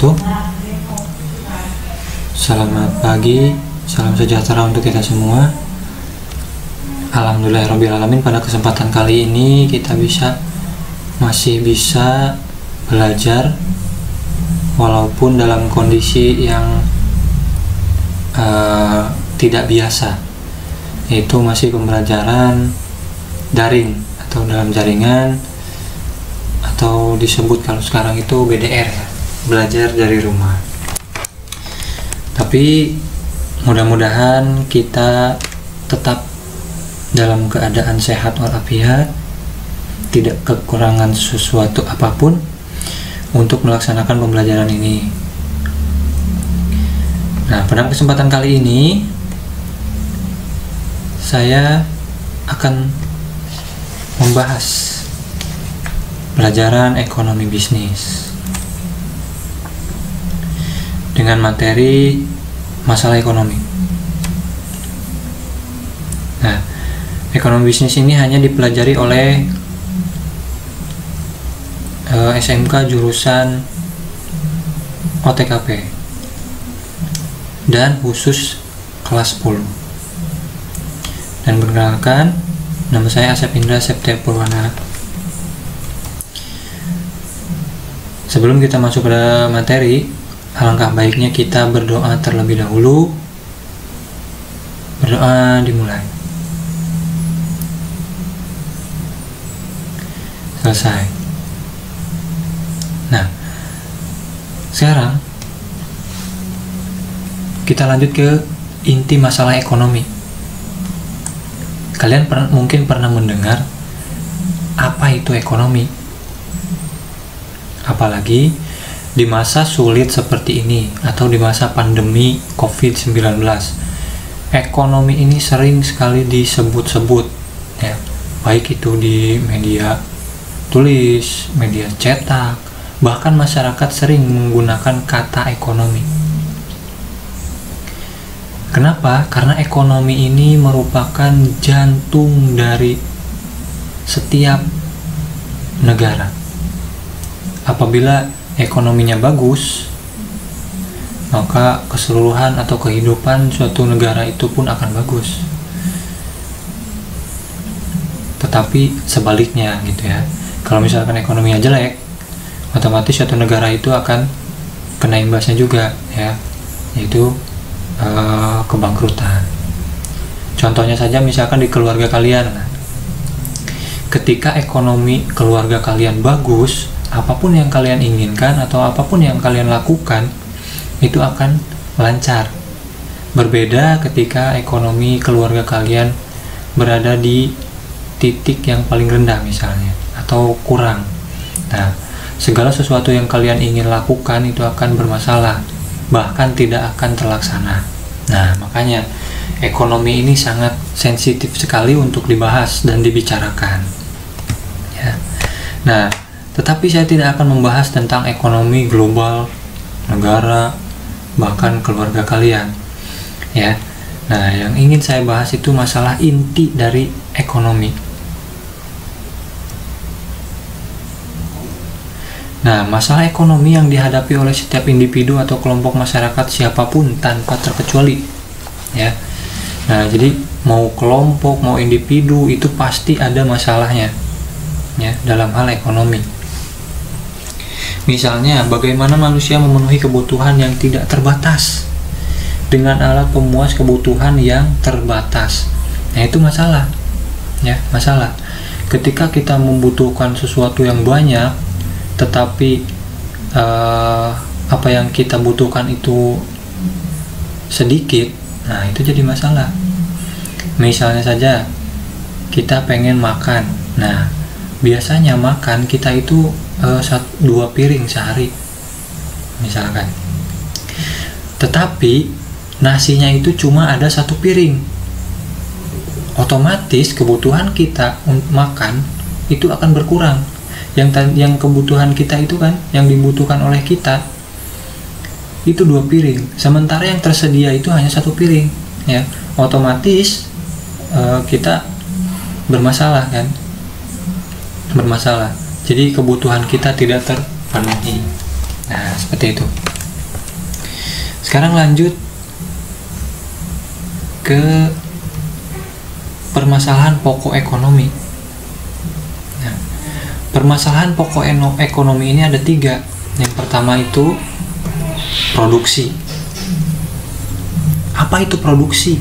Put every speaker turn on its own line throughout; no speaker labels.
wabarakatuh. Selamat pagi, salam sejahtera untuk kita semua. Alhamdulillahirrabbilalamin, pada kesempatan kali ini kita masih bisa belajar walaupun dalam kondisi yang tidak biasa, yaitu masih pembelajaran daring atau dalam jaringan, atau disebut kalau sekarang itu BDR ya, belajar dari rumah. Tapi mudah-mudahan kita tetap dalam keadaan sehat walafiat, tidak kekurangan sesuatu apapun untuk melaksanakan pembelajaran ini. Nah, pada kesempatan kali ini saya akan membahas pelajaran ekonomi bisnis dengan materi masalah ekonomi. Nah, ekonomi bisnis ini hanya dipelajari oleh SMK jurusan OTKP dan khusus kelas 10. Dan perkenalkan, nama saya Asep Indra Septia Purwana. Sebelum kita masuk pada materi, alangkah baiknya kita berdoa terlebih dahulu. Berdoa dimulai. Selesai. Nah, sekarang kita lanjut ke inti masalah ekonomi. Kalian mungkin pernah mendengar apa itu ekonomi? Apalagi di masa sulit seperti ini atau di masa pandemi COVID-19. Ekonomi ini sering sekali disebut-sebut ya, baik itu di media tulis, media cetak, bahkan masyarakat sering menggunakan kata ekonomi. Kenapa? Karena ekonomi ini merupakan jantung dari setiap negara. Apabila ekonominya bagus, maka keseluruhan atau kehidupan suatu negara itu pun akan bagus. Tetapi sebaliknya gitu ya, kalau misalkan ekonominya jelek, otomatis suatu negara itu akan kena imbasnya juga ya, yaitu kebangkrutan. Contohnya saja misalkan di keluarga kalian. Ketika ekonomi keluarga kalian bagus, apapun yang kalian inginkan atau apapun yang kalian lakukan itu akan lancar. Berbeda ketika ekonomi keluarga kalian berada di titik yang paling rendah misalnya, atau kurang. Nah, segala sesuatu yang kalian ingin lakukan itu akan bermasalah, bahkan tidak akan terlaksana. Nah, makanya ekonomi ini sangat sensitif sekali untuk dibahas dan dibicarakan ya. Nah, tetapi saya tidak akan membahas tentang ekonomi global, negara, bahkan keluarga kalian ya. Nah, yang ingin saya bahas itu masalah inti dari ekonomi. Nah, masalah ekonomi yang dihadapi oleh setiap individu atau kelompok masyarakat siapapun tanpa terkecuali ya. Nah, jadi mau kelompok, mau individu itu pasti ada masalahnya ya dalam hal ekonomi. Misalnya, bagaimana manusia memenuhi kebutuhan yang tidak terbatas dengan alat pemuas kebutuhan yang terbatas. Nah, itu masalah ya, masalah. Ketika kita membutuhkan sesuatu yang banyak, tetapi apa yang kita butuhkan itu sedikit, nah itu jadi masalah. Misalnya saja kita pengen makan, nah biasanya makan kita itu 2 piring sehari misalkan, tetapi nasinya itu cuma ada 1 piring, otomatis kebutuhan kita untuk makan itu akan berkurang. Yang kebutuhan kita itu kan, yang dibutuhkan oleh kita itu 2 piring, sementara yang tersedia itu hanya 1 piring ya, otomatis kita bermasalah kan, bermasalah. Jadi kebutuhan kita tidak terpenuhi. Nah, seperti itu. Sekarang lanjut ke permasalahan pokok ekonomi. Nah, permasalahan pokok ekonomi ini ada 3. Yang pertama itu produksi. Apa itu produksi?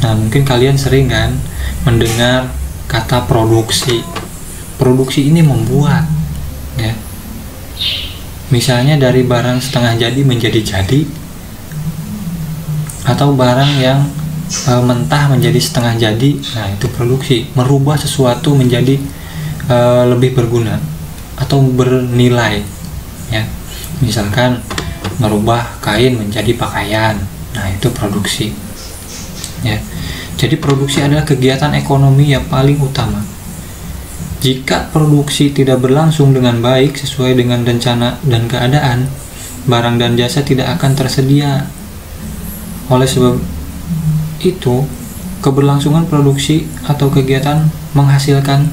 Nah, mungkin kalian sering kan mendengar kata produksi. Produksi ini membuat, ya. Misalnya dari barang setengah jadi menjadi jadi, atau barang yang mentah menjadi setengah jadi. Nah, itu produksi, merubah sesuatu menjadi lebih berguna atau bernilai, ya. Misalkan merubah kain menjadi pakaian. Nah, itu produksi, ya. Jadi produksi adalah kegiatan ekonomi yang paling utama. Jika produksi tidak berlangsung dengan baik sesuai dengan rencana dan keadaan, barang dan jasa tidak akan tersedia. Oleh sebab itu, keberlangsungan produksi atau kegiatan menghasilkan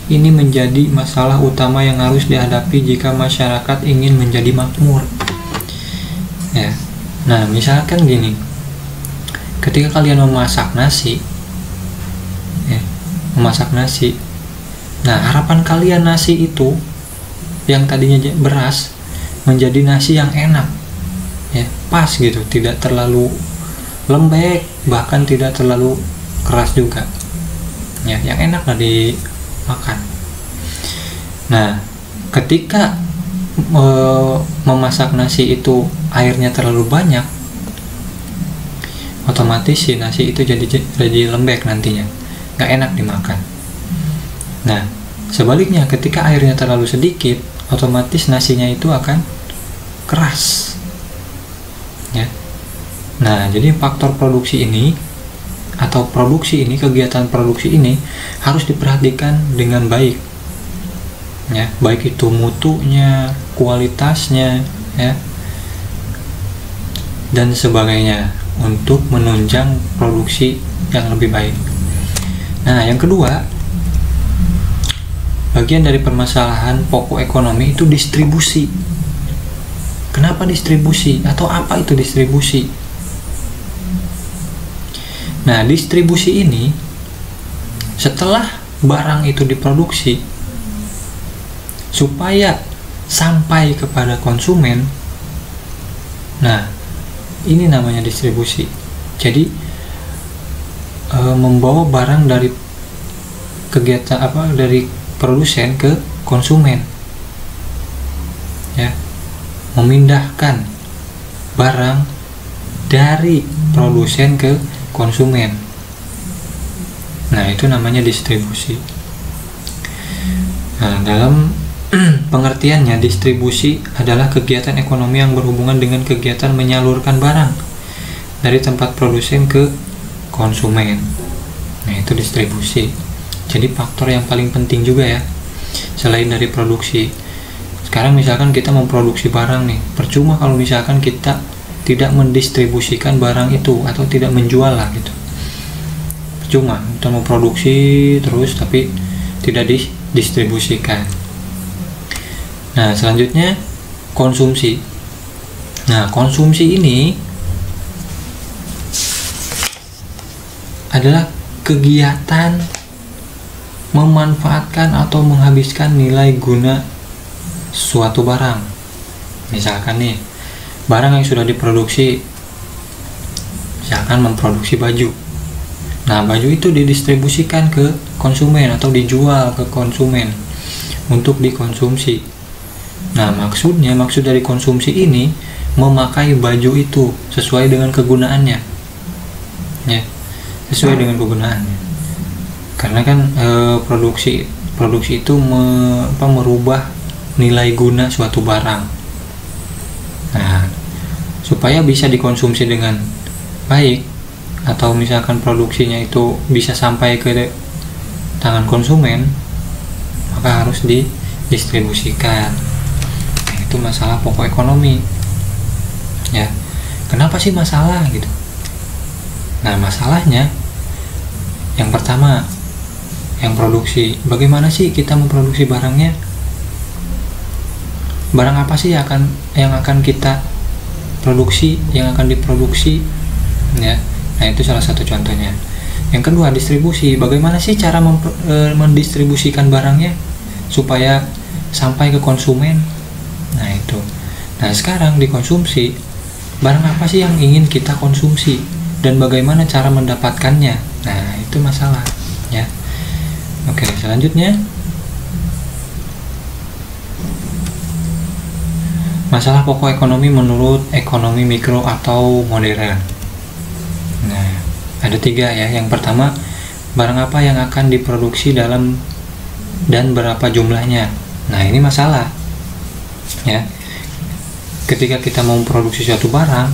ini menjadi masalah utama yang harus dihadapi jika masyarakat ingin menjadi makmur. Ya. Nah, misalkan gini. Ketika kalian memasak nasi, ya, nah, harapan kalian nasi itu yang tadinya beras menjadi nasi yang enak, ya, pas gitu, tidak terlalu lembek, bahkan tidak terlalu keras juga, ya, yang enak lah dimakan. Nah, ketika memasak nasi itu airnya terlalu banyak, otomatis si nasi itu jadi lembek nantinya, nggak enak dimakan. Nah, sebaliknya ketika airnya terlalu sedikit, otomatis nasinya itu akan keras, ya. Nah, jadi faktor produksi ini atau produksi ini, kegiatan produksi ini harus diperhatikan dengan baik, ya, baik itu mutunya, kualitasnya, ya, dan sebagainya, untuk menunjang produksi yang lebih baik. Nah, yang kedua, bagian dari permasalahan pokok ekonomi itu distribusi. Kenapa distribusi? Atau apa itu distribusi? Nah, distribusi ini setelah barang itu diproduksi, supaya sampai kepada konsumen. Nah, ini namanya distribusi. Jadi membawa barang dari kegiatan dari produsen ke konsumen, ya, memindahkan barang dari produsen ke konsumen. Nah, itu namanya distribusi. Nah, dalam pengertiannya, distribusi adalah kegiatan ekonomi yang berhubungan dengan kegiatan menyalurkan barang dari tempat produsen ke konsumen. Nah, itu distribusi. Jadi faktor yang paling penting juga, ya, selain dari produksi. Sekarang misalkan kita memproduksi barang nih, percuma kalau misalkan kita tidak mendistribusikan barang itu atau tidak menjual lah gitu. Percuma kita memproduksi terus tapi tidak didistribusikan. Nah, selanjutnya konsumsi. Nah, konsumsi ini adalah kegiatan memanfaatkan atau menghabiskan nilai guna suatu barang. Misalkan nih, barang yang sudah diproduksi, misalkan memproduksi baju. Nah, baju itu didistribusikan ke konsumen atau dijual ke konsumen untuk dikonsumsi. Nah, maksud dari konsumsi ini memakai baju itu sesuai dengan kegunaannya, ya, sesuai dengan kegunaannya. Karena kan produksi itu merubah nilai guna suatu barang. Nah, supaya bisa dikonsumsi dengan baik, atau misalkan produksinya itu bisa sampai ke tangan konsumen, maka harus didistribusikan. Nah, itu masalah pokok ekonomi, ya. Kenapa sih masalah gitu? Nah, masalahnya yang pertama, yang produksi. Bagaimana sih kita memproduksi barangnya? barang apa sih yang akan kita produksi, yang akan diproduksi, ya. Nah, itu salah satu contohnya. Yang kedua, distribusi. Bagaimana sih cara mendistribusikan barangnya supaya sampai ke konsumen? Nah, itu. Nah, sekarang dikonsumsi, barang apa sih yang ingin kita konsumsi dan bagaimana cara mendapatkannya? Nah, itu masalah, ya. Oke, selanjutnya masalah pokok ekonomi menurut ekonomi mikro atau modern. Nah, ada 3 ya. Yang pertama, barang apa yang akan diproduksi dalam dan berapa jumlahnya. Nah, ini masalah, ya. Ketika kita mau memproduksi suatu barang,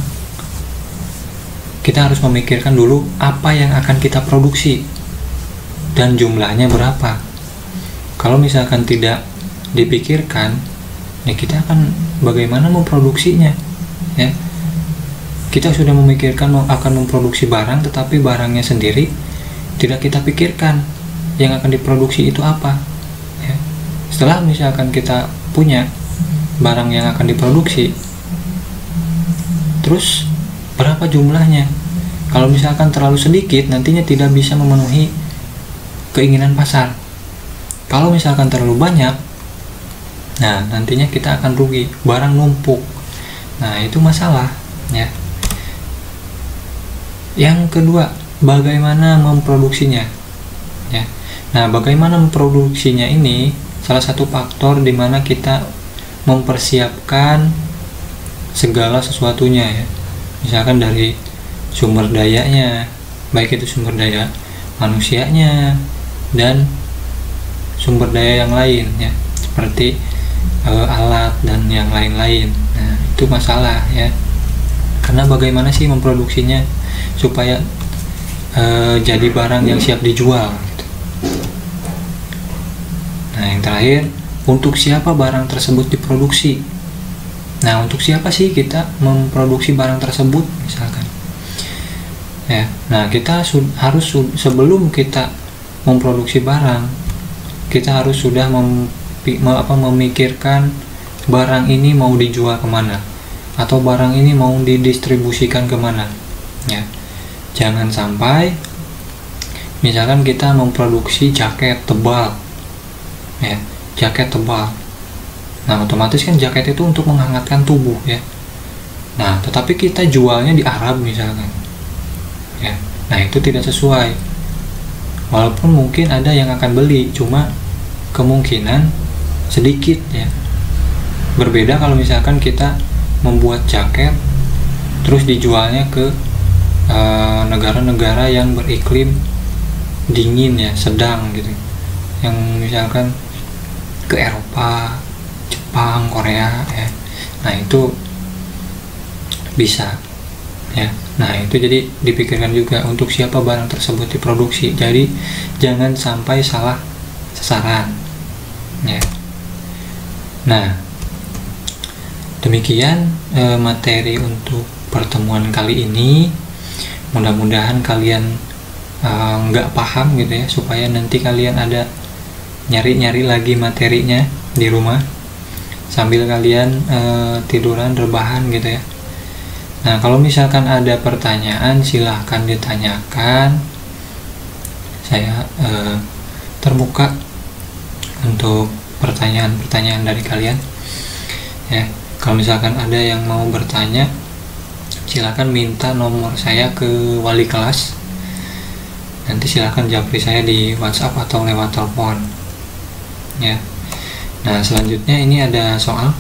kita harus memikirkan dulu apa yang akan kita produksi dan jumlahnya berapa. Kalau misalkan tidak dipikirkan, ya kita akan bagaimana memproduksinya, ya. Kita sudah memikirkan akan memproduksi barang, tetapi barangnya sendiri tidak kita pikirkan yang akan diproduksi itu apa, ya. Setelah misalkan kita punya barang yang akan diproduksi, terus berapa jumlahnya? Kalau misalkan terlalu sedikit, nantinya tidak bisa memenuhi keinginan pasar. Kalau misalkan terlalu banyak, nah nantinya kita akan rugi, barang numpuk. Nah, itu masalah, ya. Yang kedua, bagaimana memproduksinya, ya. Nah, bagaimana memproduksinya ini salah satu faktor di mana kita mempersiapkan segala sesuatunya, ya. Misalkan dari sumber dayanya, baik itu sumber daya manusianya dan sumber daya yang lain, ya, seperti alat dan yang lain-lain. Nah, itu masalah, ya. Karena bagaimana sih memproduksinya supaya jadi barang yang siap dijual, gitu. Nah, yang terakhir, untuk siapa barang tersebut diproduksi? Nah, untuk siapa sih kita memproduksi barang tersebut, misalkan, ya. Nah, kita harus sebelum kita memproduksi barang, kita harus sudah memikirkan barang ini mau dijual kemana, atau barang ini mau didistribusikan kemana, ya. Jangan sampai misalkan kita memproduksi jaket tebal, ya, jaket tebal. Nah, otomatis kan jaket itu untuk menghangatkan tubuh, ya. Nah, tetapi kita jualnya di Arab misalkan, ya. Nah, itu tidak sesuai. Walaupun mungkin ada yang akan beli, cuma kemungkinan sedikit, ya. Berbeda kalau misalkan kita membuat jaket terus dijualnya ke negara-negara yang beriklim dingin, ya, sedang gitu, yang misalkan ke Eropa, Jepang, Korea, ya. Nah, itu bisa, ya. Nah, itu jadi dipikirkan juga untuk siapa barang tersebut diproduksi. Jadi jangan sampai salah sasaran, ya. Nah, demikian materi untuk pertemuan kali ini. Mudah-mudahan kalian nggak paham gitu, ya, supaya nanti kalian ada nyari-nyari lagi materinya di rumah sambil kalian tiduran rebahan gitu, ya. Nah, kalau misalkan ada pertanyaan silahkan ditanyakan. Saya terbuka untuk pertanyaan-pertanyaan dari kalian, ya. Kalau misalkan ada yang mau bertanya, silakan minta nomor saya ke wali kelas. Nanti silakan japri saya di WhatsApp atau lewat telepon, ya. Nah, selanjutnya ini ada soal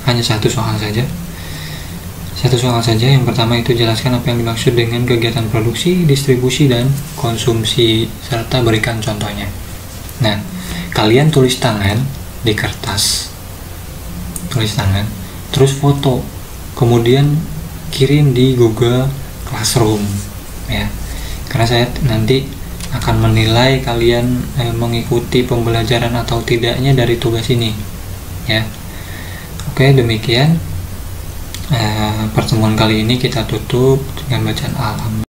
hanya satu soal saja. Yang pertama itu jelaskan apa yang dimaksud dengan kegiatan produksi, distribusi, dan konsumsi, serta berikan contohnya. Nah, kalian tulis tangan di kertas, terus foto, kemudian kirim di Google Classroom, ya. Karena saya nanti akan menilai kalian mengikuti pembelajaran atau tidaknya dari tugas ini, ya. Oke, demikian pertemuan kali ini kita tutup dengan bacaan alhamdulillah.